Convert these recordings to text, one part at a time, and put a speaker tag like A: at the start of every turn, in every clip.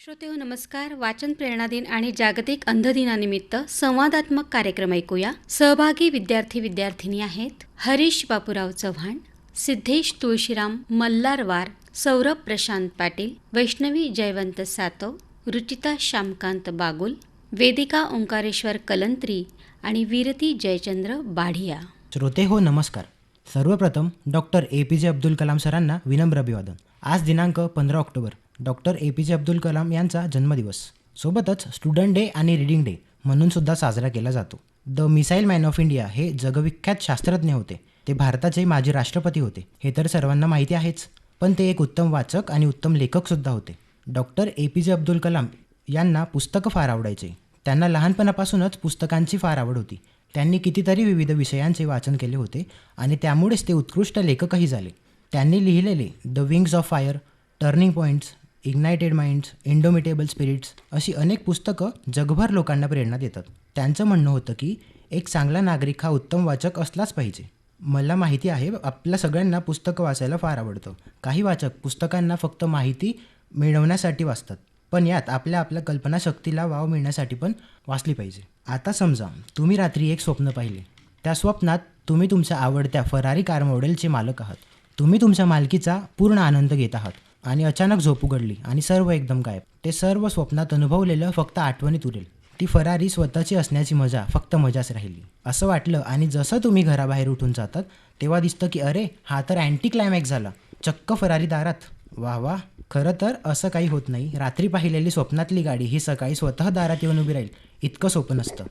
A: श्रोतेहो नमस्कार. वाचन प्रेरणा दिन आणि जागतिक अंध दिनानिमित्त संवादात्मक कार्यक्रम ऐकूया. सहभागी विद्यार्थी-विद्यार्थिनी आहेत हरीश बापूराव चव्हाण, सिद्धेश तुळशीराम मल्हारवार, सौरभ प्रशांत पाटील, वैष्णवी जयवंत सातव, रुचिता श्यामकांत बागुल, वेदिका ओंकारेश्वर कलंत्री आणि वीरती जयचंद्र बाढिया.
B: श्रोते हो नमस्कार. सर्वप्रथम डॉक्टर APJ अब्दुल कलाम सरांना विनम्र अभिवादन. आज दिनांक 15 October doctor APJ Abdul Kalam यांचा जन्मदिवस. सोबतच स्टुडंट डे आणि रीडिंग डे म्हणून सुद्धा साजरा केला जातो. The missile man of India हे जगविख्यात शास्त्रज्ञ होते. ते भारताचे माजी राष्ट्रपती होते हे तर सर्वांना माहिती आहेच, पण ते एक उत्तम वाचक आणि उत्तम लेखकसुद्धा होते. डॉक्टर APJ अब्दुल कलाम यांना पुस्तकं फार आवडायचे. त्यांना लहानपणापासूनच पुस्तकांची फार आवड होती. त्यांनी कितीतरी विविध विषयांचे वाचन केले होते आणि त्यामुळेच ते उत्कृष्ट लेखकही झाले. त्यांनी लिहिलेले the Wings of Fire, Turning Points, Ignited Minds, Indomitable Spirits अशी अनेक पुस्तकं जगभर लोकांना प्रेरणा देतात. त्यांचं म्हणणं होतं की एक चांगला नागरिक हा उत्तम वाचक असलाच पाहिजे. मला माहिती आहे आपल्या सगळ्यांना पुस्तकं वाचायला फार आवडतं. काही वाचक पुस्तकांना फक्त माहिती मिळवण्यासाठी वाचतात, पण यात आपल्या कल्पनाशक्तीला वाव मिळण्यासाठी पण वाचली पाहिजे. आता समजा तुम्ही रात्री एक स्वप्न पाहिले. त्या स्वप्नात तुम्ही तुमच्या आवडत्या फरारी कार मॉडेलचे मालक आहात. तुम्ही तुमच्या मालकीचा पूर्ण आनंद घेत आहात आणि अचानक झोप उघडली आणि सर्व एकदम गायब. ते सर्व स्वप्नात अनुभवलेलं फक्त आठवणीत उरेल. ती फरारी स्वतःची असण्याची मजा फक्त मजाच राहिली असं वाटलं आणि जसं तुम्ही घराबाहेर उठून जातात तेव्हा दिसतं की अरे हा तर अँटी क्लायमॅक्स झाला. चक्क फरारी दारात. वा वा. खरं तर असं काही होत नाही. रात्री पाहिलेली स्वप्नातली गाडी ही सकाळी स्वतः दारात येऊन उभी राहील इतकं सोपं नसतं.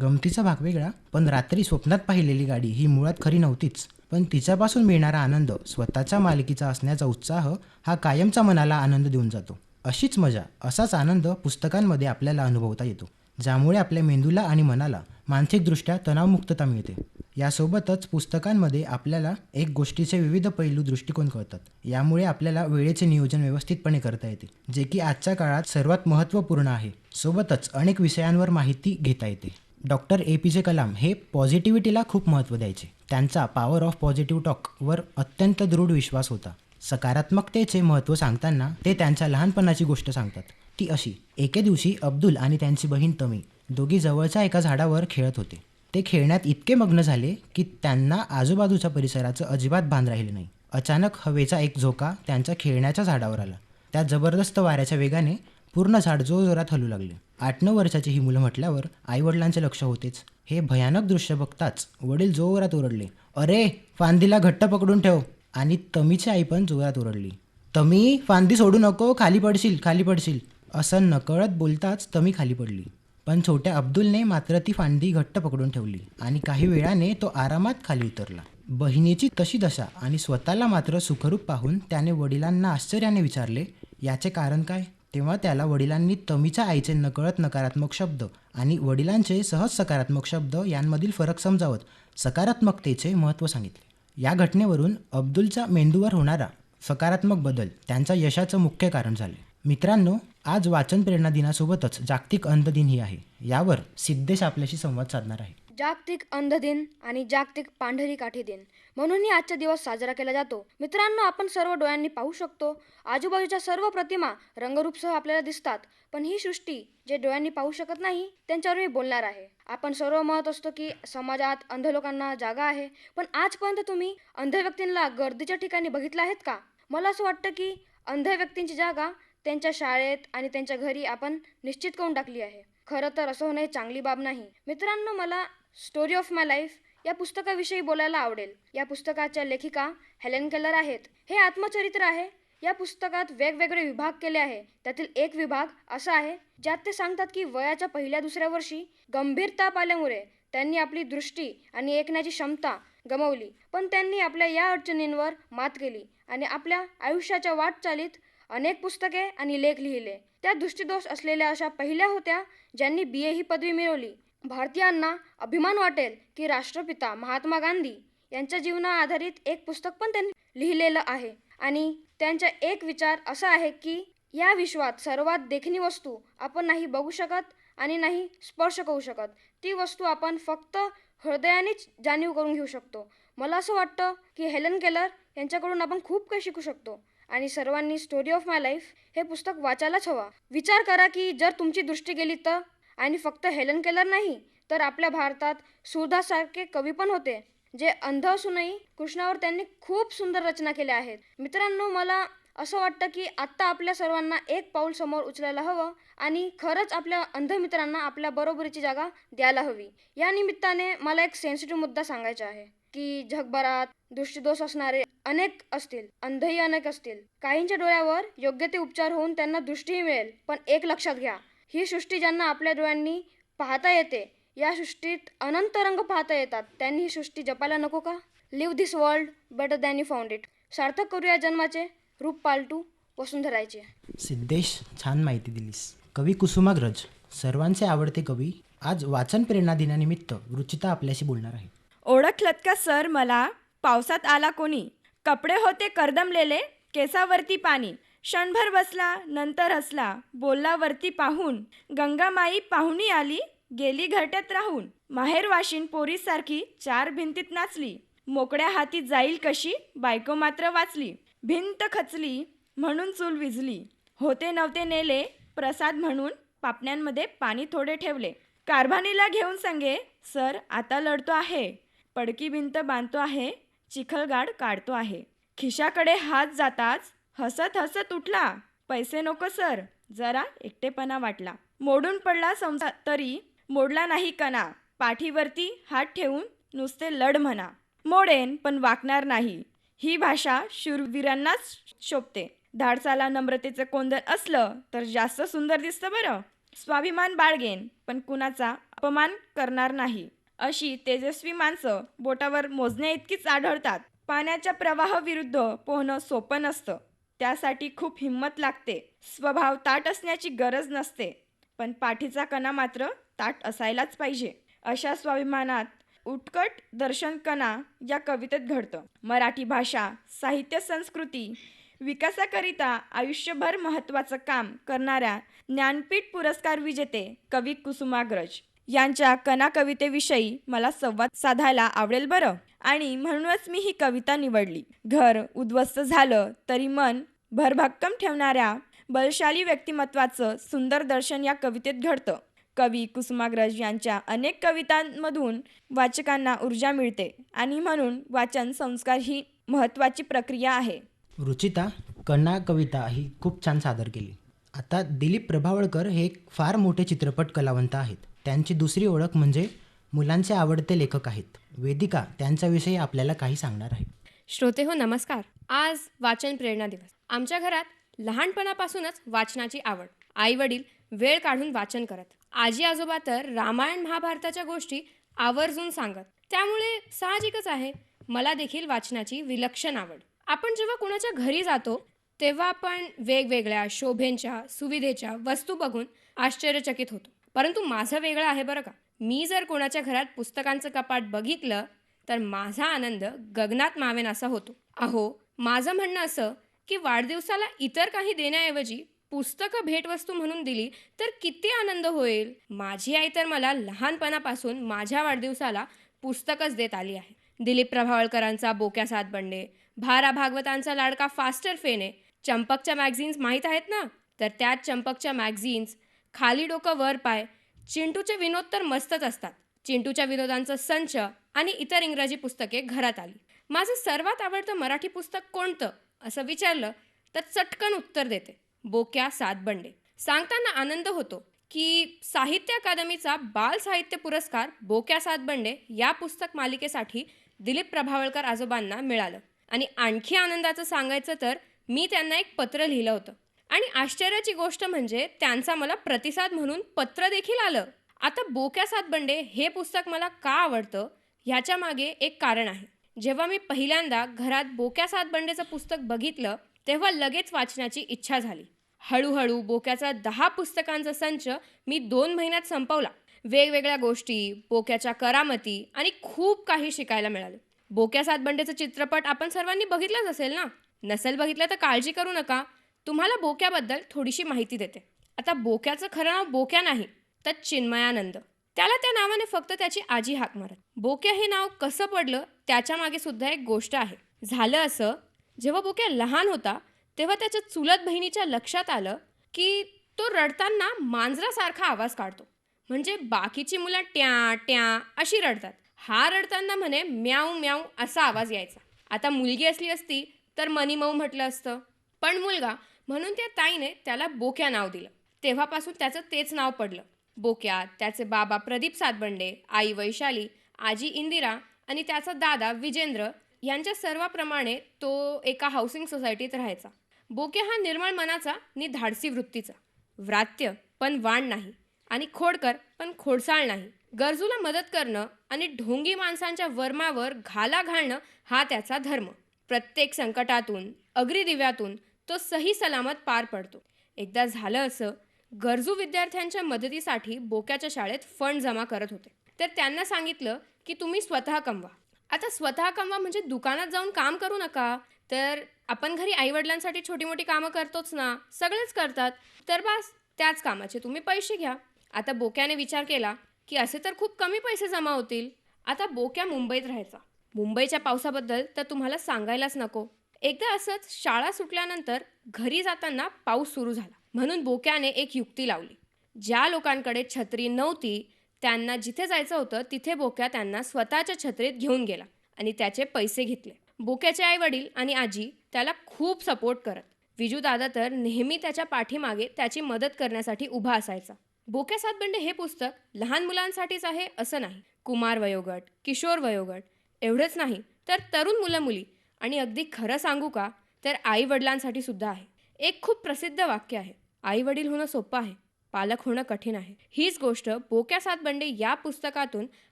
B: गमतीचा भाग वेगळा, पण रात्री स्वप्नात पाहिलेली गाडी ही मुळात खरी नव्हतीच, पण तिच्यापासून मिळणारा आनंद, स्वतःच्या मालकीचा असण्याचा उत्साह हा कायमचा मनाला आनंद देऊन जातो. अशीच मजा, असाच आनंद पुस्तकांमध्ये आपल्याला अनुभवता येतो, ज्यामुळे आपल्या मेंदूला आणि मनाला मानसिकदृष्ट्या तणावमुक्तता मिळते. यासोबतच पुस्तकांमध्ये आपल्याला एक गोष्टीचे विविध पैलू दृष्टिकोन कळतात. यामुळे आपल्याला वेळेचे नियोजन व्यवस्थितपणे करता येते, जे की आजच्या काळात सर्वात महत्त्वपूर्ण आहे. सोबतच अनेक विषयांवर माहिती घेता येते. डॉक्टर APJ कलाम हे पॉझिटिव्हिटीला खूप महत्त्व द्यायचे. त्यांचा पॉवर ऑफ पॉझिटिव्ह टॉकवर अत्यंत दृढ विश्वास होता. सकारात्मकतेचे महत्त्व सांगताना ते त्यांच्या लहानपणाची गोष्ट सांगतात. ती अशी: एके दिवशी अब्दुल आणि त्यांची बहीण तमी दोघी जवळच्या एका झाडावर खेळत होते. ते खेळण्यात इतके मग्न झाले की त्यांना आजूबाजूच्या परिसराचं अजिबात भान राहिले नाही. अचानक हवेचा एक झोका त्यांच्या खेळण्याच्या झाडावर आला. त्या जबरदस्त वाऱ्याच्या वेगाने पूर्ण झाड जोरजोरात हलू लागले. 8-9 वर्षाची ही मुलं म्हटल्यावर आईवडिलांचे लक्ष होतेच. हे भयानक दृश्य बघताच वडील जोरात ओरडले, अरे फांदीला घट्ट पकडून ठेव. आणि तमीची आई पण जोरात ओरडली, तमी फांदी सोडू नको, खाली पडशील, खाली पडशील. असं नकळत बोलताच तमी खाली पडली. पण छोट्या अब्दुलने मात्र ती फांदी घट्ट पकडून ठेवली आणि काही वेळाने तो आरामात खाली उतरला. बहिणीची तशी दशा आणि स्वतःला मात्र सुखरूप पाहून त्याने वडिलांना आश्चर्याने विचारले, याचे कारण काय? तेव्हा त्याला वडिलांनी तमीच्या आईचे नकळत नकारात्मक शब्द आणि वडिलांचे सहज सकारात्मक शब्द यांमधील फरक समजावत सकारात्मकतेचे महत्त्व सांगितले. या घटनेवरून अब्दुलच्या मेंदूवर होणारा सकारात्मक बदल त्यांच्या यशाचं मुख्य कारण झाले. मित्रांनो, आज वाचन प्रेरणा दिनासोबतच जागतिक अंध दिनही आहे. यावर सिद्धेश आपल्याशी संवाद साधणार आहे.
C: जागतिक अंध दिन आणि जागतिक पांढरी काठी दिन म्हणूनही आजचा दिवस साजरा केला जातो. मित्रांनो, आपण सर्व डोळ्यांनी पाहू शकतो. आजूबाजूच्या सर्व प्रतिमा रंगरूपसह आपल्याला दिसतात, पण ही सृष्टी जे डोळ्यांनी पाहू शकत नाही त्यांच्यावर मी बोलणार आहे. आपण सर्व म्हणत असतो की समाजात अंध लोकांना जागा आहे, पण आजपर्यंत तुम्ही अंध व्यक्तींना गर्दीच्या ठिकाणी बघितलं आहेत का? मला असं वाटतं की अंध व्यक्तींची जागा त्यांच्या शाळेत आणि त्यांच्या घरी आपण निश्चित करून टाकली आहे. खरं तर असं होणं ही चांगली बाब नाही. मित्रांनो, मला स्टोरी ऑफ माय लाईफ या पुस्तकाविषयी बोलायला आवडेल. या पुस्तकाच्या लेखिका हेलेन केलर आहेत. हे आत्मचरित्र आहे. या पुस्तकात वेगवेगळे विभाग केले आहे. त्यातील एक विभाग असा आहे ज्यात ते सांगतात की वयाच्या 1-2 वर्षी गंभीर ताप आल्यामुळे त्यांनी आपली दृष्टी आणि ऐकण्याची क्षमता गमावली, पण त्यांनी आपल्या या अडचणींवर मात केली आणि आपल्या आयुष्याच्या वाटचालीत अनेक पुस्तके आणि लेख लिहिले. त्या दृष्टिदोष असलेल्या अशा पहिल्या होत्या ज्यांनी BA ही पदवी मिळवली. भारतीयांना अभिमान वाटेल की राष्ट्रपिता महात्मा गांधी यांच्या जीवना आधारित एक पुस्तक पण त्यांनी लिहिलेलं आहे आणि त्यांचा एक विचार असा आहे की या विश्वात सर्वात देखणी वस्तू आपण नाही बघू शकत आणि नाही स्पर्श करू शकत. ती वस्तू आपण फक्त हृदयानेच जाणीव करून घेऊ शकतो. मला असं वाटतं की हेलेन केलर यांच्याकडून आपण खूप काही शिकू शकतो. आणि सर्वांनी स्टोरी ऑफ माय लाईफ हे पुस्तक वाचायलाच हवा. विचार करा की जर तुमची दृष्टी गेली तर. आणि फक्त हेलन केलर नाही तर आपल्या भारतात सुरदाससारखे कवी पण होते जे अंध असूनही कृष्णावर त्यांनी खूप सुंदर रचना केल्या आहेत. मित्रांनो, मला असं वाटतं की आत्ता आपल्या सर्वांना एक पाऊल समोर उचलायला हवं आणि खरंच आपल्या अंध मित्रांना आपल्या बरोबरीची जागा द्यायला हवी. या निमित्ताने मला एक सेन्सिटिव्ह मुद्दा सांगायचा आहे की जगभरात दृष्टीदोष असणारे अनेक असतील, अंधही अनेक असतील. काहींच्या डोळ्यावर योग्य ते उपचार होऊन त्यांना दृष्टीही मिळेल. पण एक लक्षात घ्या, ही सृष्टी ज्यांना आपल्या डोळ्यांनी पाहता येते, या सृष्टीत अनंत रंग पाहता येतात. त्यांनी ही सृष्टी जपायला नको का? Live this world better than you found it. सार्थक करूया जन्माचे, रूप पालटू वसुंधरायचे.
B: सिद्धेश, छान माहिती दिलीस. कवी कुसुमाग्रज, सर्वांचे आवडते कवी, आज वाचन प्रेरणा दिनानिमित्त रुचिता आपल्याशी बोलणार आहे.
D: ओळखलत का सर मला? पावसात आला कोणी, कपडे होते कर्दमलेले, केसावरती पाणी. क्षणभर बसला, नंतर हसला, बोलला वरती पाहून, गंगामाई पाहुणी आली, गेली घरट्यात राहून. माहेर वाशिन पोरीसारखी 4 भिंतीत नाचली, मोकळ्या हाती जाईल कशी, बायको मात्र वाचली. भिंत खचली म्हणून चूल विझली, होते नव्हते नेले प्रसाद म्हणून, पापण्यांमध्ये पाणी थोडे ठेवले. कारभानीला घेऊन संगे, सर आता लढतो आहे, पडकी भिंत बांधतो आहे, चिखलगाड काढतो आहे. खिशाकडे हात जाताच हसत हसत उठला, पैसे नको सर, जरा एकटेपणा वाटला. मोडून पडला संसार तरी मोडला नाही कणा, पाठीवरती हात ठेवून नुसते लढ म्हणा. मोडेन पण वाकणार नाही, ही भाषा शूरवीरांनाच शोभते. धाडसाला नम्रतेचं कोंदण असलं तर जास्त सुंदर दिसतं बरं. स्वाभिमान बाळगेन पण कुणाचा अपमान करणार नाही, अशी तेजस्वी माणसं बोटावर मोजण्या इतकीच आढळतात. पाण्याच्या प्रवाहाविरुद्ध पोहणं सोपं नसतं, त्यासाठी खूप हिंमत लागते. स्वभाव ताठ असण्याची गरज नसते, पण पाठीचा कणा मात्र ताठ असायलाच पाहिजे. अशा स्वाभिमानात उत्कट दर्शन कणा या कवितेत घडतं. मराठी भाषा, साहित्य, संस्कृती विकासाकरिता आयुष्यभर महत्त्वाचं काम करणाऱ्या ज्ञानपीठ पुरस्कार विजेते कवी कुसुमाग्रज यांच्या कणा कवितेविषयी मला संवाद साधायला आवडेल बरं. आणि म्हणूनच मी ही कविता निवडली. घर उद्ध्वस्त झालं तरी मन भरभक्कम ठेवणाऱ्या बलशाली व्यक्तिमत्वाचं सुंदर दर्शन या कवितेत घडतं. कवी कुसुमाग्रज यांच्या अनेक कवितांमधून वाचकांना ऊर्जा मिळते आणि म्हणून वाचन संस्कार ही महत्त्वाची प्रक्रिया आहे.
B: रुचिता, कणा कविता ही खूप छान सादर केली. आता दिलीप प्रभावळकर हे एक फार मोठे चित्रपट कलावंत आहेत. त्यांची दुसरी ओळख म्हणजे मुलांचे आवडते लेखक आहेत. वेदिका त्यांच्याविषयी आपल्याला काही सांगणार आहे.
E: श्रोते हो, नमस्कार. आज वाचन प्रेरणा दिवस. आमच्या घरात लहानपणापासूनच वाचनाची आवड. आई वडील वेळ काढून वाचन करत. आजी आजोबा तर रामायण महाभारताच्या गोष्टी आवर्जून सांगत. त्यामुळे साहजिकच आहे मला देखील वाचनाची विलक्षण आवड. आपण जेव्हा कुणाच्या घरी जातो तेव्हा आपण वेगवेगळ्या शोभेच्या सुविधेच्या वस्तू बघून आश्चर्यचकित होतो. परंतु माझं वेगळं आहे बरं का. मी जर कोणाच्या घरात पुस्तकांचं कपाट बघितलं तर माझा आनंद गगनात मावेन असा होतो. अहो, माझं म्हणणं असं की वाढदिवसाला इतर काही देण्याऐवजी पुस्तकं भेटवस्तू म्हणून दिली तर किती आनंद होईल. माझी आई तर मला लहानपणापासून माझ्या वाढदिवसाला पुस्तकच देत आली आहे. दिलीप प्रभावळकरांचा बोक्या सात बंडे, भारा भागवतांचा लाडका फास्टर फेणे, चंपकच्या मॅगझिन्स माहीत आहेत ना? तर त्यात चंपकच्या मॅगझिन्स, खाली डोकं वर पाय, चिंटूचे विनोद तर मस्तच असतात. चिंटूच्या विनोदांचा संच आणि इतर इंग्रजी पुस्तके घरात आली. माझं सर्वात आवडतं मराठी पुस्तक कोणतं असं विचारलं तर चटकन उत्तर देते, बोक्या सात बंडे. सांगताना आनंद होतो की साहित्य अकादमीचा बाल साहित्य पुरस्कार बोक्या सात बंडे या पुस्तक मालिकेसाठी दिलीप प्रभावळकर आजोबांना मिळालं. आणि आणखी आनंदाचं सांगायचं तर मी त्यांना एक पत्र लिहिलं होतं आणि आश्चर्याची गोष्ट म्हणजे त्यांचा मला प्रतिसाद म्हणून पत्र देखील आलं. आता बोक्या सात बंडे हे पुस्तक मला का आवडतं ह्याच्या मागे एक कारण आहे. जेव्हा मी पहिल्यांदा घरात बोक्या सात बंडेचं पुस्तक बघितलं तेव्हा लगेच वाचनाची इच्छा झाली. हळूहळू बोक्याचा 10 पुस्तकांचा संच मी 2 महिन्यात संपवला. वेगवेगळ्या गोष्टी, बोक्याच्या करामती आणि खूप काही शिकायला मिळालं. बोक्या सात बंडेचा चित्रपट आपण सर्वांनी बघितलाच असेल ना? नसेल बघितलं तर काळजी करू नका, तुम्हाला बोक्याबद्दल थोडीशी माहिती देते. आता बोक्याचं खरं नाव बोक्या नाही तर चिन्मयानंद. त्याला त्या नावाने फक्त त्याची आजी हाक मारत. बोक्या हे नाव कसं पडलं त्याच्या मागे सुद्धा एक गोष्ट आहे. झालं असं, जेव्हा बोक्या लहान होता तेव्हा त्याच्या चुलत बहिणीच्या लक्षात आलं की तो रडताना मांजरासारखा आवाज काढतो. म्हणजे बाकीची मुलं ट्या ट्या अशी रडतात, हा रडताना म्हणे म्याऊ म्याऊ असा आवाज यायचा. आता मुलगी असली असती तर मनीमऊ म्हटलं असतं, पण मुलगा म्हणून त्या ताईने त्याला बोक्या नाव दिलं. तेव्हापासून त्याचं तेच नाव पडलं बोक्या. त्याचे बाबा प्रदीप सातबंडे, आई वैशाली, आजी इंदिरा आणि त्याचा दादा विजेंद्र यांच्या सर्वाप्रमाणे तो एका हाऊसिंग सोसायटीत राहायचा. बोक्या हा निर्मळ मनाचा आणि धाडसी वृत्तीचा, व्रात्य पण वाण नाही आणि खोडकर पण खोडसाळ नाही. गरजूला मदत करणं आणि ढोंगी माणसांच्या वर्मावर घाला घालणं हा त्याचा धर्म. प्रत्येक संकटातून अग्निदिव्यातून तो सही सलामत पार पडतो. एकदा झालं असं, गरजू विद्यार्थ्यांच्या मदतीसाठी बोक्याच्या शाळेत फंड जमा करत होते. तर त्यांना सांगितलं की तुम्ही स्वतः कमवा. आता स्वतः कमवा म्हणजे दुकानात जाऊन काम करू नका. तर आपण घरी आईवडिलांसाठी छोटी मोठी कामं करतोच ना, सगळेच करतात, तर बस त्याच कामाचे तुम्ही पैसे घ्या. आता बोक्याने विचार केला की असे तर खूप कमी पैसे जमा होतील. आता बोक्या मुंबईत राहायचा. मुंबईच्या पावसाबद्दल तर तुम्हाला सांगायलाच नको. एकदा असंच शाळा सुटल्यानंतर घरी जाताना पाऊस सुरू झाला. म्हणून बोक्याने एक युक्ती लावली. ज्या लोकांकडे छत्री नव्हती त्यांना जिथे जायचं होतं तिथे बोक्या त्यांना स्वतःच्या छत्रीत घेऊन गेला आणि त्याचे पैसे घेतले. बोक्याचे आई वडील आणि आजी त्याला खूप सपोर्ट करत. विजू दादा तर नेहमी त्याच्या पाठीमागे त्याची मदत करण्यासाठी उभा असायचा. बोक्या सातबंडे हे पुस्तक लहान मुलांसाठीच आहे असं नाही. कुमार वयोगट, किशोर वयोगट एवढंच नाही तर तरुण मुलं मुली आणि अगदी खरं सांगू का तर आई वडिलांसाठी सुद्धा आहे. एक खूप प्रसिद्ध वाक्य आहे, आई वडील होणं सोपं आहे, पालक होणं कठीण आहे. हीच गोष्ट बोक्या सातबंडे या पुस्तकातून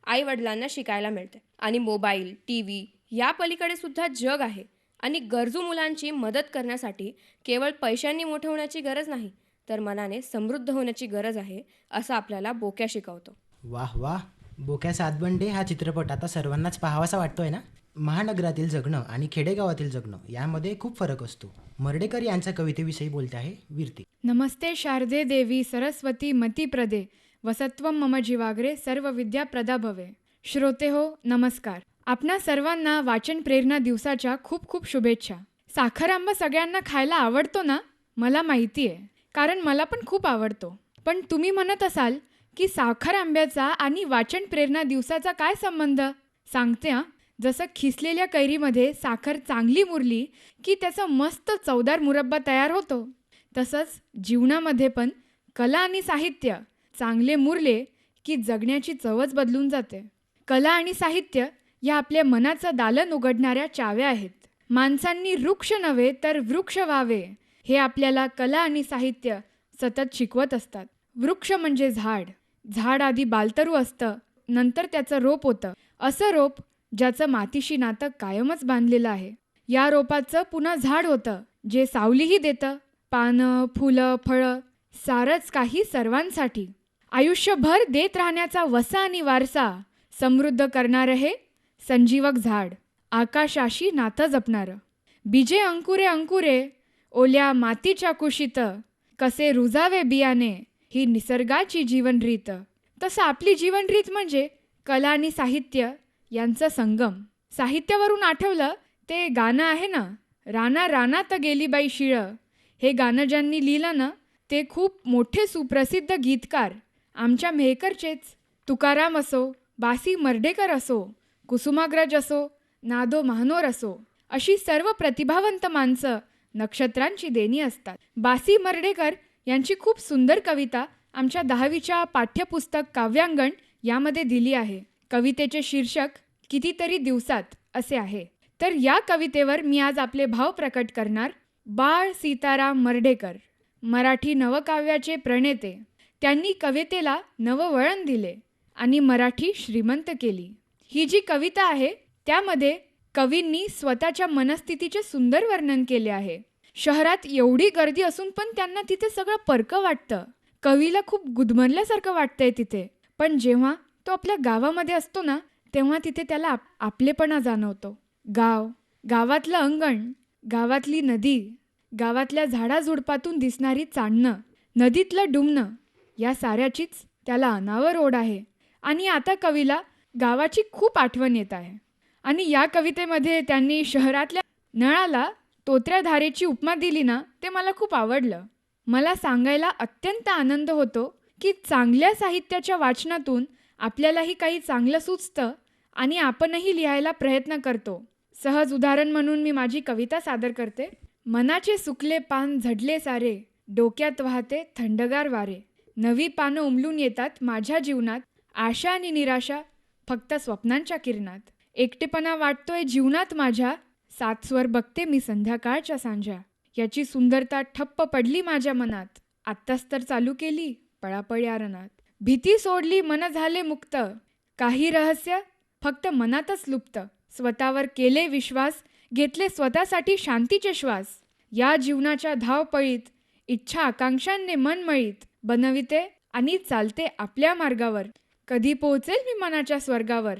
E: आई वडिलांना शिकायला मिळते. आणि मोबाईल, टी व्ही या पलीकडे सुद्धा जग आहे आणि गरजू मुलांची मदत करण्यासाठी केवळ पैशांनी मोठं होण्याची गरज नाही तर मनाने समृद्ध होण्याची गरज आहे असं आपल्याला बोक्या शिकवतो.
B: वाह वाह. बोक्या सातबंडे हा चित्रपट आता सर्वांनाच पाहावासा वाटतोय ना. महानगरातील जगणं आणि खेडेगावातील जगणं यामध्ये खूप फरक असतो. मर्डेकर यांच्या कवितेविषयी बोलते आहे वीरती.
F: नमस्ते शारदे देवी सरस्वती मतिप्रदे वसत्वं मम जीवाग्रे सर्व विद्या प्रदा भवे. श्रोते हो नमस्कार. आपणा सर्वांना वाचन प्रेरणा दिवसाच्या खूप खूप शुभेच्छा. साखर आंबा सगळ्यांना खायला आवडतो ना, मला माहिती आहे, कारण मला पण खूप आवडतो. पण तुम्ही म्हणत असाल की साखर आंब्याचा आणि वाचन प्रेरणा दिवसाचा काय संबंध? सांगते हां. जसं खिसलेल्या कैरीमध्ये साखर चांगली मुरली की त्याचा मस्त चवदार मुरब्बा तयार होतो, तसंच जीवनामध्ये पण कला आणि साहित्य चांगले मुरले की जगण्याची चवच बदलून जाते. कला आणि साहित्य या आपल्या मनाचं दालन उघडणाऱ्या चाव्या आहेत. माणसांनी वृक्ष नव्हे तर वृक्ष व्हावे हे आपल्याला कला आणि साहित्य सतत शिकवत असतात. वृक्ष म्हणजे झाड. झाड आधी बालतरू असतं, नंतर त्याचं रोप होतं. असं रोप ज्याचं मातीशी नातं कायमच बांधलेलं आहे. या रोपाचं पुन्हा झाड होतं जे सावलीही देतं, पानं, फुलं, फळं सारंच काही सर्वांसाठी. आयुष्यभर देत राहण्याचा वसा आणि वारसा समृद्ध करणारं हे संजीवक झाड, आकाशाशी नातं जपणारं. बीजे अंकुरे अंकुरे ओल्या मातीच्या कुशीत, कसे रुजावे बियाणे ही निसर्गाची जीवनरीत. तसं आपली जीवनरीत म्हणजे कला आणि साहित्य यांचा संगम. साहित्यावरून आठवलं ते गाणं आहे ना, राना रानात गेली बाई शिळ. हे गाणं ज्यांनी लिहिलं ना ते खूप मोठे सुप्रसिद्ध गीतकार आमच्या मेहकरचेच. तुकाराम असो, बासी मर्डेकर असो, कुसुमाग्रज असो, नादो महानोर असो, अशी सर्व प्रतिभावंत माणसं नक्षत्रांची देणी असतात. बासी मर्डेकर यांची खूप सुंदर कविता आमच्या 10वीच्या पाठ्यपुस्तक काव्यांगण यामध्ये दिली आहे. कवितेचे शीर्षक कितीतरी दिवसात असे आहे. तर या कवितेवर मी आज आपले भाव प्रकट करणार. बाळ सीताराम मर्डेकर, मराठी नवकाव्याचे प्रणेते. त्यांनी कवितेला नववळण दिले आणि मराठी श्रीमंत केली. ही जी कविता आहे त्यामध्ये कवींनी स्वतःच्या मनस्थितीचे सुंदर वर्णन केले आहे. शहरात एवढी गर्दी असून पण त्यांना तिथे सगळं परकं वाटतं. कवीला खूप गुदमरल्यासारखं वाटतंय तिथे. पण जेव्हा तो आपल्या गावामध्ये असतो ना तेव्हा तिथे त्याला आपलेपणा जाणवतो. गावातलं अंगण, गावातली नदी, गावातल्या झाडाझुडपातून दिसणारी चांदणं, नदीतलं डुमणं या साऱ्याचीच त्याला अनावर ओढ आहे. आणि आता कवीला गावाची खूप आठवण येत आहे. आणि या कवितेमध्ये त्यांनी शहरातल्या नळाला तोत्र्या धारेची उपमा दिली ना, ते मला खूप आवडलं. मला सांगायला अत्यंत आनंद होतो की चांगल्या साहित्याच्या वाचनातून आपल्यालाही काही चांगलं सुचतं आणि आपणही लिहायला प्रयत्न करतो. सहज उदाहरण म्हणून मी माझी कविता सादर करते. मनाचे सुकले पान झडले सारे, डोक्यात वाहते थंडगार वारे. नवी पानं उमलून येतात माझ्या जीवनात, आशा आणि निराशा फक्त स्वप्नांच्या किरणात. एकटेपणा वाटतोय जीवनात माझ्या, सात स्वर बघते मी संध्याकाळच्या सांज्या. याची सुंदरता ठप्प पडली माझ्या मनात, आत्ताच तर चालू केली पळापळ या रणात. भीती सोडली मन झाले मुक्त, काही रहस्य फक्त मनातच लुप्त. स्वतःवर केले विश्वास, घेतले स्वतःसाठी शांतीचे श्वास. या जीवनाच्या धावपळीत इच्छा आकांक्षांनी मन मळीत, बनविते आणि चालते आपल्या मार्गावर. कधी पोहोचेल मी मनाच्या स्वर्गावर.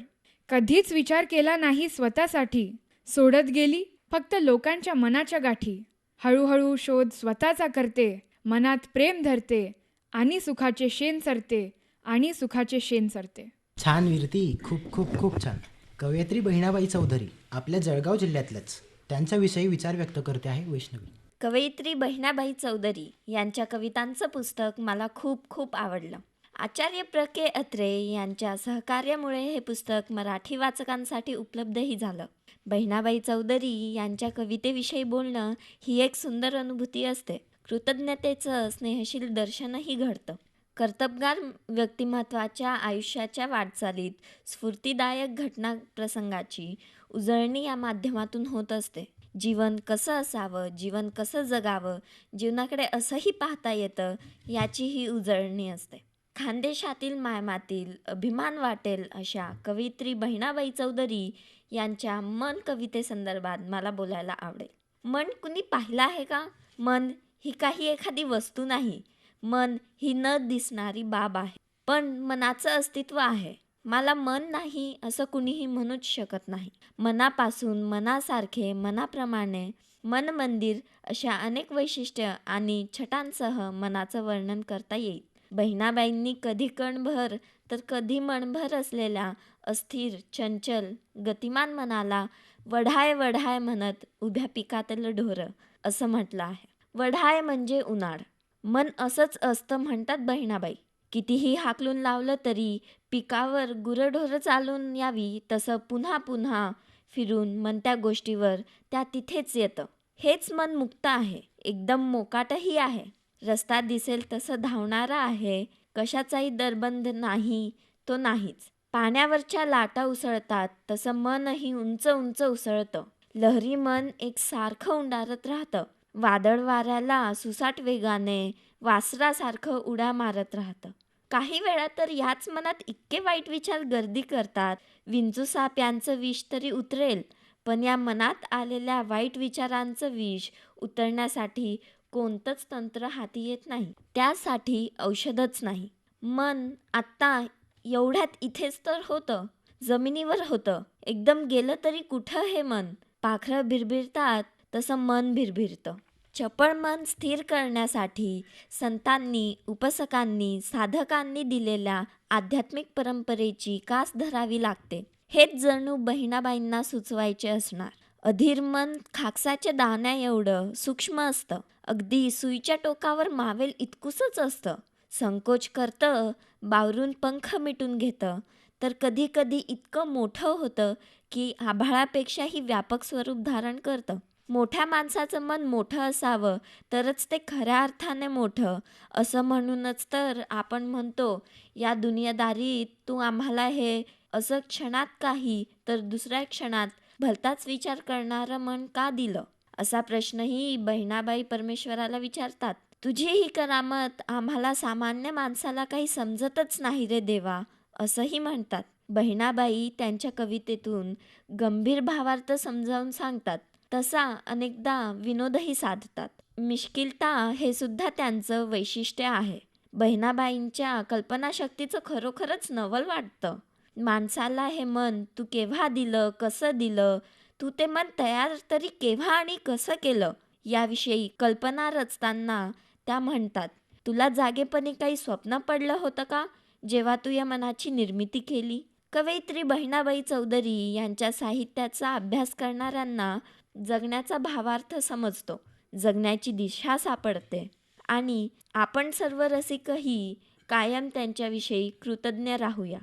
F: कधीच विचार केला नाही स्वतःसाठी, सोडत गेली फक्त लोकांच्या मनाच्या गाठी. हळूहळू शोध स्वतःचा करते, मनात प्रेम धरते आणि सुखाचे शेण सरते, आणि सुखाचे शेण सरते.
B: छान वीरती, खूप खूप खूप छान. कवयित्री बहिणाबाई चौधरी आपल्या जळगाव जिल्ह्यातल्याच, त्यांच्याविषयी विचार व्यक्त करते आहे वैष्णवी.
G: कवयित्री बहिणाबाई चौधरी यांच्या कवितांचं पुस्तक मला खूप खूप आवडलं. आचार्य प्र.के. अत्रे यांच्या सहकार्यामुळे हे पुस्तक मराठी वाचकांसाठी उपलब्धही झालं. बहिणाबाई चौधरी यांच्या कवितेविषयी बोलणं ही एक सुंदर अनुभूती असते. कृतज्ञतेचं स्नेहशील दर्शनही घडतं. कर्तबगार व्यक्तिमत्वाच्या आयुष्याच्या वाटचालीत स्फूर्तिदायक घटना प्रसंगाची उजळणी या माध्यमातून होत असते. जीवन कसं असावं, जीवन कसं जगावं, जीवनाकडे असंही पाहता येतं, याची ही उजळणी असते. खानदेशातील मायमातील अभिमान वाटेल अशा कवयित्री बहिणाबाई चौधरी यांच्या मन कवितेसंदर्भात मला बोलायला आवडेल. मन कुणी पाहिलं आहे का? मन ही काही एखादी वस्तू नाही. मन ही न दिसणारी बाब आहे. पण मनाचं अस्तित्व आहे. मला मन नाही असं कुणीही म्हणूच शकत नाही. मनापासून, मनासारखे, मनाप्रमाणे, मन मंदिर अशा अनेक वैशिष्ट्य आणि छटांसह मनाचं वर्णन करता येईल. बहिणाबाईंनी कधी कणभर तर कधी मणभर असलेल्या अस्थिर, चंचल, गतिमान मनाला वढाय वढाय म्हणत उभ्या पिकातलं ढोरं असं म्हटलं आहे. वढाय म्हणजे उन्हाळ. मन असंच असतं म्हणतात बहिणाबाई. कितीही हाकलून लावलं तरी पिकावर गुरंढोरं चालून यावी तसं पुन्हा पुन्हा फिरून मन त्या गोष्टीवर त्या तिथेच येतं. हेच मन मुक्त आहे. एकदम मोकाटही आहे. रस्ता दिसेल तसं धावणारा आहे. कशाचाही दरबंध नाही, तो नाहीच. पाण्यावरच्या लाटा उसळतात तसं मनही उंच उंच उसळतं. लहरी मन एक सारखं उंडारत राहतं. वादळ वाऱ्याला सुसाट वेगाने वासरासारखं उड्या मारत राहतं. काही वेळा तर याच मनात इतके वाईट विचार गर्दी करतात, विंचू साप यांचं विष तरी उतरेल, पण या मनात आलेल्या वाईट विचारांचं विष उतरण्यासाठी कोणतंच तंत्र हाती येत नाही. त्यासाठी औषधच नाही. मन आत्ता एवढ्यात इथेच तर होतं, जमिनीवर होतं. एकदम गेलं तरी कुठं हे मन? पाखरं भिरभिरतात तसं मन भिरभिरतं. चपळ मन स्थिर करण्यासाठी संतांनी, उपासकांनी, साधकांनी दिलेल्या आध्यात्मिक परंपरेची कास धरावी लागते. हेच जणू बहिणाबाईंना सुचवायचे असणार. अधीर मन खाकसाच्या दाण्या एवढं सूक्ष्म असतं. अगदी सुईच्या टोकावर मावेल इतकुसच असतं. संकोच करतं, बावरून पंख मिटून घेतं, तर कधी कधी इतकं मोठं होतं की आभाळापेक्षाही व्यापक स्वरूप धारण करतं. मोठ्या माणसाचं मन मोठं असावं तरच ते खऱ्या अर्थाने मोठं, असं म्हणूनच तर आपण म्हणतो, या दुनियादारीत तू आम्हाला हे असं क्षणात काही तर दुसऱ्या क्षणात भलताच विचार करणारं मन का दिलं? असा प्रश्नही बहिणाबाई परमेश्वराला विचारतात. तुझी ही करामत आम्हाला सामान्य माणसाला काही समजतच नाही रे देवा, असंही म्हणतात. बहिणाबाई त्यांच्या कवितेतून गंभीर भावार्थ समजावून सांगतात, तसा अनेकदा विनोदही साधतात. मिश्किलता हे सुद्धा त्यांचं वैशिष्ट्य आहे. बहिणाबाईंच्या कल्पनाशक्तीचं खरोखरच नवल वाटतं. माणसाला हे मन तू केव्हा दिलं, कसं दिलं, तू ते मन तयार तरी केव्हा आणि कसं केलं, याविषयी कल्पना रचताना त्या म्हणतात, तुला जागेपणी काही स्वप्न पडलं होतं का जेव्हा तू या मनाची निर्मिती केली? कवयित्री बहिणाबाई चौधरी यांच्या साहित्याचा अभ्यास करणाऱ्यांना जगण्याचा भावार्थ समजतो, जगण्याची दिशा सापडते आणि आपण सर्व रसिकही कायम त्यांच्याविषयी कृतज्ञ राहूया.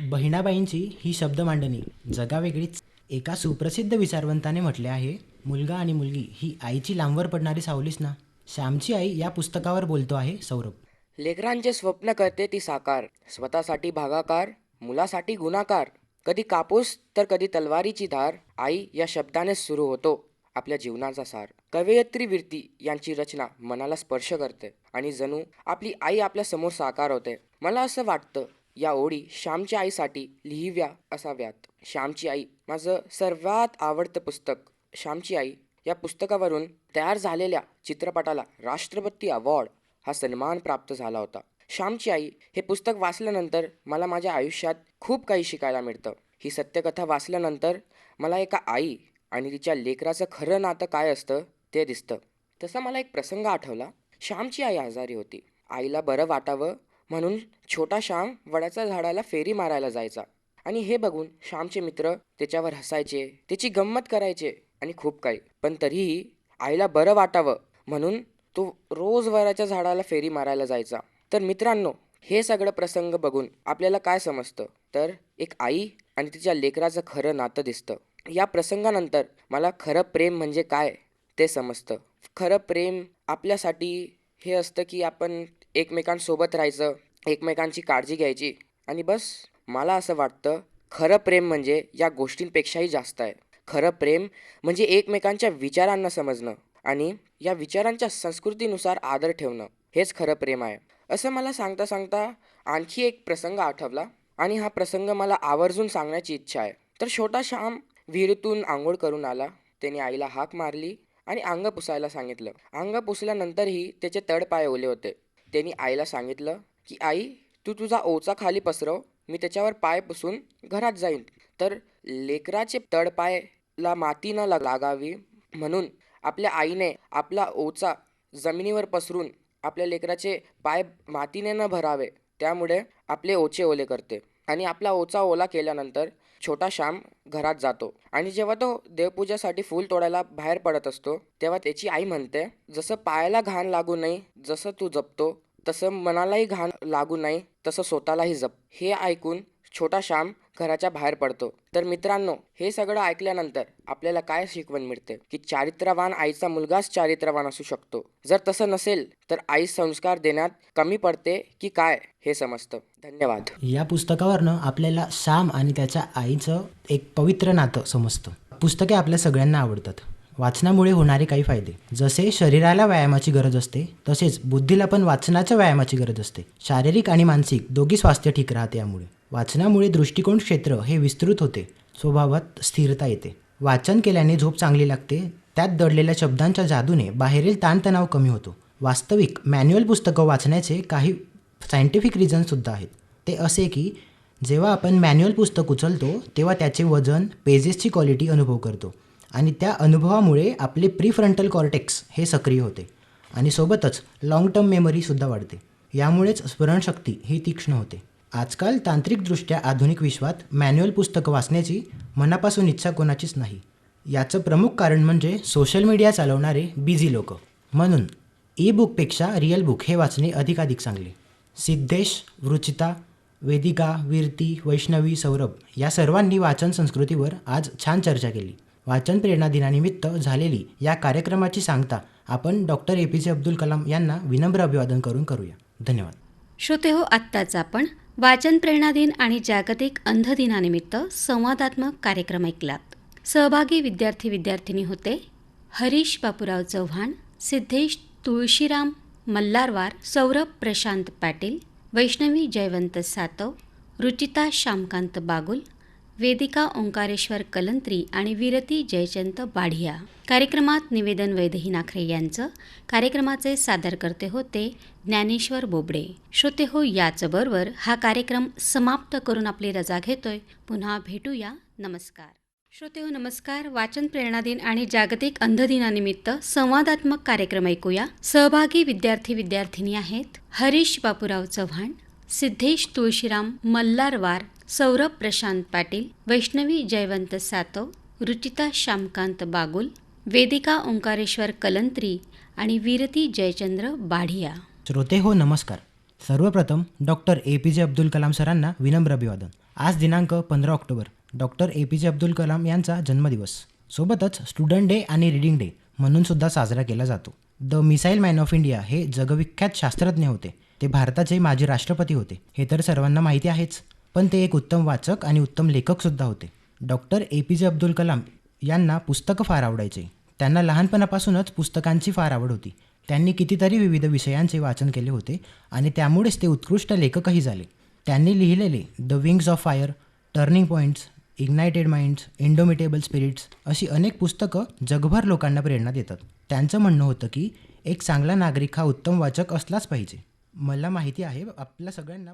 B: बहिणाबाईंची ही शब्द मांडणी जगावेगळीच. एका सुप्रसिद्ध विचारवंताने म्हटले आहे, मुलगा आणि मुलगी ही आईची लांबवर पडणारी सावलीच ना. श्यामची आई या पुस्तकावर बोलतो आहे सौरभ.
H: लेकरांचे स्वप्न करते ती साकार, स्वतःसाठी भागाकार, मुलासाठी गुणाकार. कधी कापूस तर कधी तलवारीची धार, आई या शब्दाने सुरू होतो आपल्या जीवनाचा सार. कवयित्री वीरती यांची रचना मनाला स्पर्श करते आणि जणू आपली आई आपल्या समोर साकार होते. मला असं वाटतं या ओळी श्यामच्या आईसाठी लिहिव्या असाव्यात. श्यामची आई माझं सर्वात आवडतं पुस्तक. श्यामची आई या पुस्तकावरून तयार झालेल्या चित्रपटाला राष्ट्रपती अवॉर्ड हा सन्मान प्राप्त झाला होता. श्यामची आई हे पुस्तक वाचल्यानंतर मला माझ्या आयुष्यात खूप काही शिकायला मिळतं. ही सत्यकथा वाचल्यानंतर मला एका आई आणि तिच्या लेकराचं खरं नातं काय असतं ते दिसतं. तसा मला एक प्रसंग आठवला. श्यामची आई आजारी होती. आईला बरं वाटावं म्हणून छोटा श्याम वडाच्या झाडाला फेरी मारायला जायचा आणि हे बघून श्यामचे मित्र त्याच्यावर हसायचे, त्याची गंमत करायचे आणि खूप काही. पण तरीही आईला बरं वाटावं म्हणून तो रोज वडाच्या झाडाला फेरी मारायला जायचा. तर मित्रांनो, हे सगळं प्रसंग बघून आपल्याला काय समजतं तर एक आई आणि तिच्या लेकराचं खरं नातं दिसतं. या प्रसंगानंतर मला खरं प्रेम म्हणजे काय ते समजतं. खरं प्रेम आपल्यासाठी हे असतं की आपण एकमेकांसोबत राहायचं, एकमेकांची काळजी घ्यायची आणि बस. मला असं वाटतं खरं प्रेम म्हणजे या गोष्टींपेक्षाही जास्त आहे. खरं प्रेम म्हणजे एकमेकांच्या विचारांना समजणं आणि या विचारांच्या संस्कृतीनुसार आदर ठेवणं, हेच खरं प्रेम आहे. असं मला सांगता सांगता आणखी एक प्रसंग आठवला आणि हा प्रसंग मला आवर्जून सांगण्याची इच्छा आहे. तर छोटा श्याम विहिरीतून आंघोळ करून आला. त्याने आईला हाक मारली आणि अंग पुसायला सांगितलं. अंग पुसल्यानंतरही त्याचे तळपाय ओले होते. त्यांनी आईला सांगितलं की आई, तू तुझा ओचा खाली पसरव, मी त्याच्यावर पाय पुसून घरात जाईन. तर लेकराचे तळपायला माती न लागावी म्हणून आपल्या आईने आपला ओचा जमिनीवर पसरून आपल्या लेकराचे पाय मातीने न भरावे, त्यामुळे आपले ओचे ओले करते आणि आपला ओचा ओला केल्यानंतर छोटा श्याम घरात जातो आणि जेव्हा तो देवपूजासाठी फूल तोडायला बाहेर पडत असतो तेव्हा त्याची आई म्हणते, जसं पायाला घाण लागू नये जसं तू जपतो, तसं मनालाही घाण लागू नये तसं स्वतःलाही जप. हे ऐकून छोटा श्याम घराच्या बाहेर पडतो. तर मित्रांनो, हे सगळं ऐकल्यानंतर आपल्याला काय शिकवण मिळते की चारित्र्यवान आईचा मुलगाच चारित्र्यवान असू शकतो. जर तसं नसेल तर आई संस्कार देण्यात कमी पडते की काय हे समजतं. धन्यवाद.
B: या पुस्तकावरनं आपल्याला श्याम आणि त्याच्या आईचं एक पवित्र नातं समजतं. पुस्तके आपल्या सगळ्यांना आवडतात. वाचनामुळे होणारे काही फायदे, जसे शरीराला व्यायामाची गरज असते तसेच बुद्धीला पण वाचनाच्या व्यायामाची गरज असते. शारीरिक आणि मानसिक दोघी स्वास्थ्य ठीक राहते. यामुळे वाचनामुळे दृष्टिकोन क्षेत्र हे विस्तृत होते, स्वभावात स्थिरता येते. वाचन केल्याने झोप चांगली लागते. त्यात दडलेल्या शब्दांच्या जादूने बाहेरील ताणतणाव कमी होतो. वास्तविक मॅन्युअल पुस्तकं वाचण्याचे काही सायंटिफिक रिझनसुद्धा आहेत. ते असे की जेव्हा आपण मॅन्युअल पुस्तक उचलतो तेव्हा त्याचे वजन, पेजेसची क्वालिटी अनुभव करतो आणि त्या अनुभवामुळे आपले प्रीफ्रंटल कॉर्टेक्स हे सक्रिय होते आणि सोबतच लाँग टर्म मेमरीसुद्धा वाढते. यामुळेच स्मरणशक्ती ही तीक्ष्ण होते. आजकाल तांत्रिकदृष्ट्या आधुनिक विश्वात मॅन्युअल पुस्तकं वाचण्याची मनापासून इच्छा कोणाचीच नाही. याचं प्रमुख कारण म्हणजे सोशल मीडिया चालवणारे बिझी लोक. म्हणून ई बुकपेक्षा रिअल बुक हे वाचणे अधिकाधिक चांगले. सिद्धेश, रुचिता, वेदिका, वीरती, वैष्णवी, सौरभ या सर्वांनी वाचन संस्कृतीवर आज छान चर्चा केली. वाचन प्रेरणा दिनानिमित्त झालेली या कार्यक्रमाची सांगता आपण डॉक्टर APJ अब्दुल कलाम यांना विनम्र अभिवादन करून करूया. धन्यवाद.
A: श्रोते हो, आत्ताच आपण वाचन प्रेरणा दिन आणि जागतिक अंध दिनानिमित्त संवादात्मक कार्यक्रम ऐकलात. सहभागी विद्यार्थी विद्यार्थिनी होते हरीश बापूराव चव्हाण, सिद्धेश तुळशीराम मल्हारवार, सौरभ प्रशांत पाटील, वैष्णवी जयवंत सातव, रुचिता श्यामकांत बागुल, वेदिका ओंकारेश्वर कलंत्री आणि विरती जयचंत बाढिया. कार्यक्रमात निवेदन वैदेही नाखरे यांचं. कार्यक्रमाचे सादरकर्ते होते ज्ञानेश्वर बोबडे. श्रोते हो, याचबरोबर हा कार्यक्रम समाप्त करून आपली रजा घेतोय. पुन्हा भेटूया. नमस्कार. श्रोते हो, नमस्कार. वाचन प्रेरणा दिन आणि जागतिक अंध दिनानिमित्त संवादात्मक कार्यक्रम ऐकूया. सहभागी विद्यार्थी विद्यार्थिनी आहेत हरीश बापूराव चव्हाण, सिद्धेश तुळशीराम मल्हारवार, सौरभ प्रशांत पाटील, वैष्णवी जयवंत सातव, रुचिता श्यामकांत बागुल, वेदिका ओंकारेश्वर कलंत्री आणि वीरती जयचंद्र बाढिया.
B: श्रोते हो नमस्कार. सर्वप्रथम डॉक्टर ए पी जे अब्दुल कलाम सरांना विनम्र अभिवादन. आज दिनांक 15 ऑक्टोबर डॉक्टर ए पी जे अब्दुल कलाम यांचा जन्मदिवस. सोबतच स्टुडंट डे आणि रीडिंग डे म्हणून सुद्धा साजरा केला जातो. The missile man of India हे जगविख्यात शास्त्रज्ञ होते. ते भारताचे माजी राष्ट्रपती होते हे तर सर्वांना माहिती आहेच, पण ते एक उत्तम वाचक आणि उत्तम लेखकसुद्धा होते. डॉक्टर ए पी जे अब्दुल कलाम यांना पुस्तकं फार आवडायचे. त्यांना लहानपणापासूनच पुस्तकांची फार आवड होती. त्यांनी कितीतरी विविध विषयांचे वाचन केले होते आणि त्यामुळेच ते उत्कृष्ट लेखकही झाले. त्यांनी लिहिलेले the Wings of Fire, Turning Points, Ignited Minds, Indomitable Spirits अशी अनेक पुस्तकं जगभर लोकांना प्रेरणा देतात. त्यांचं म्हणणं होतं की एक चांगला नागरिक हा उत्तम वाचक असलाच पाहिजे. मला माहिती आहे आपल्या सगळ्यांना